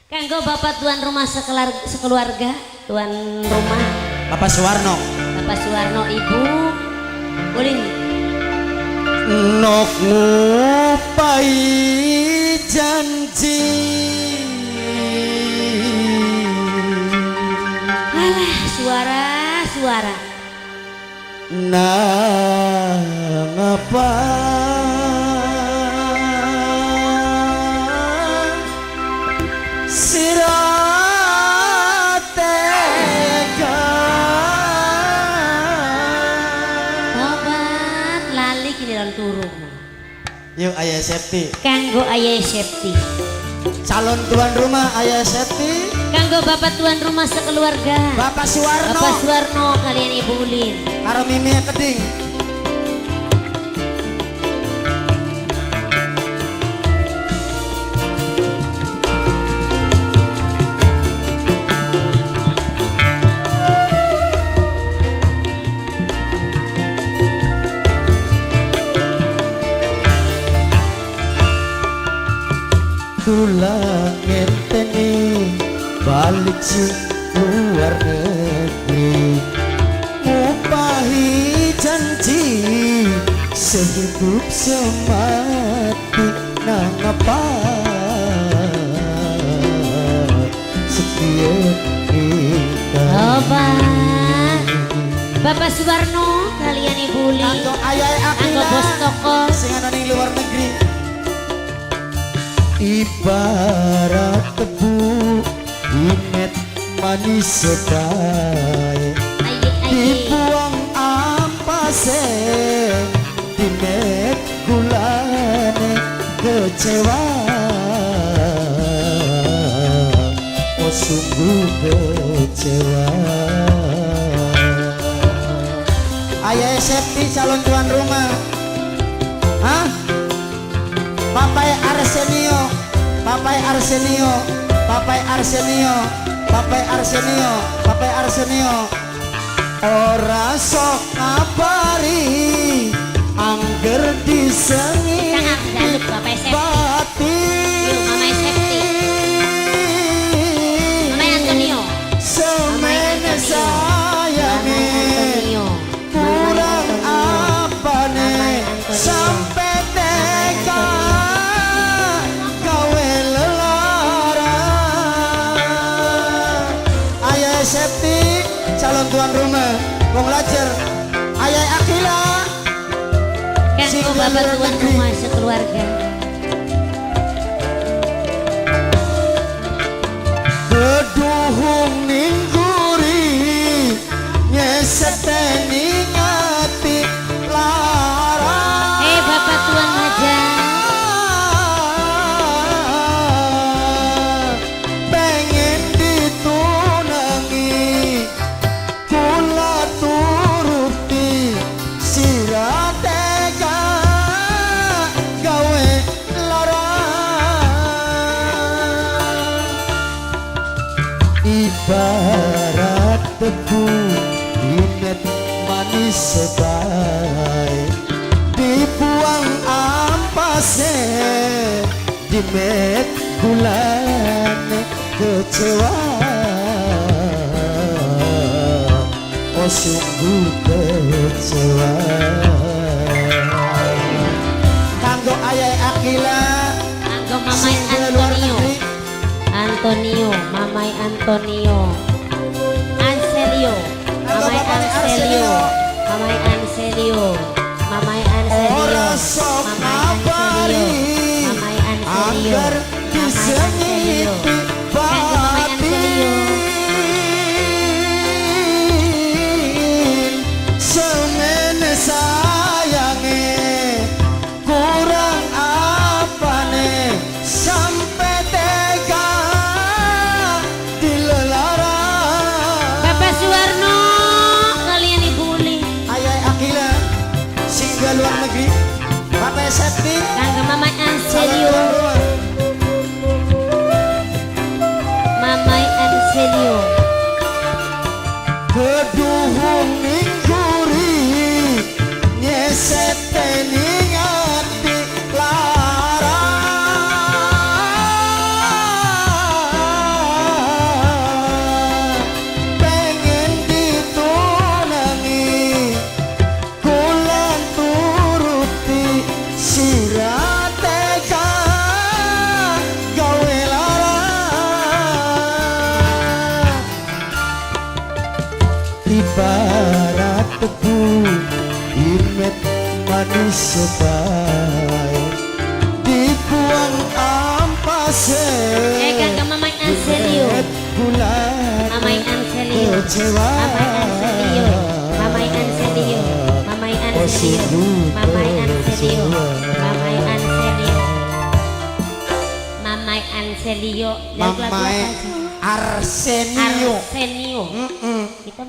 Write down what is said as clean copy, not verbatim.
Kanggo bapak tuan rumah sekeluarga, tuan rumah. Bapak Suwarno. Bapak Suwarno, Ibu Ulin. Nok ngupai janji. Alah, suara. Nang apa? Yuk ayah Septi. Kanggo ayah Septi. Calon tuan rumah ayah Septi. Kanggo bapak tuan rumah sekeluarga. Bapak Suwarno. Bapak Suwarno kalian Ibu Ulin. Karo Mimi Keding. Tulang ngenteni balik sing luar negeri, ngupahi janji sehidup semati. Nang apa setia kita. Bapak Suwarno kalian Ibu Ulin. Kanggo ayah Akila. Kanggo bos toko sing ana ning luar negeri. Ibarat tebu imet manis sedai, dibuang ampase dimet gulane kecewa. Oh sungguh kecewa. Ayah Septi calon tuan rumah. Hah? Papai Arsenio, Papai Arsenio, Papai Arsenio, Papai Arsenio, Papai Arsenio. Ora sok ngabari angger disengi bati. Mamai Septi. Mamai Antonio. Semene sayangi kurang apa nih sampai tega gawe lelara. Ayah Septi calon tuan rumah wong lajer. Ayah Akila Kanggo bapak tuan rumah sekeluarga. Beduhung ningguri nyeseteni ngati lara. Bapak tuan Maja. Pengen ditunangi kula turuti sira tega gawe lara. Ibarat tebu inet manis sebaik, dibuang ampase dimet gulane kecewa. Oh sungguh kecewa. Kanggo ayah Akila. Kanggo Mamai Antonio. Antonio, Mamai Antonio. Anselio, Mamai Anselio. Mamai Anselio. Mamai Anselio. Ora sok ngabari angger disengiti batin. Semene sayange kurang apane sampai tega dilelara. Bapak Suwarno kalian Ibu Ulin. Ayah Akila singgah luar negeri. Bapak Septi Kanggo Mamai Anselio. Mamai Anselio. Keduhung ningguri nyeseteni ngati lara. disepai dibuang ampase Kakak Mamai Anselio bulan Mamai Anselio kecewa Mamai Anselio Mamai Anselio Mamai Anselio Mamai Anselio Mamai Anselio Mamai Arsenio Arsenio kita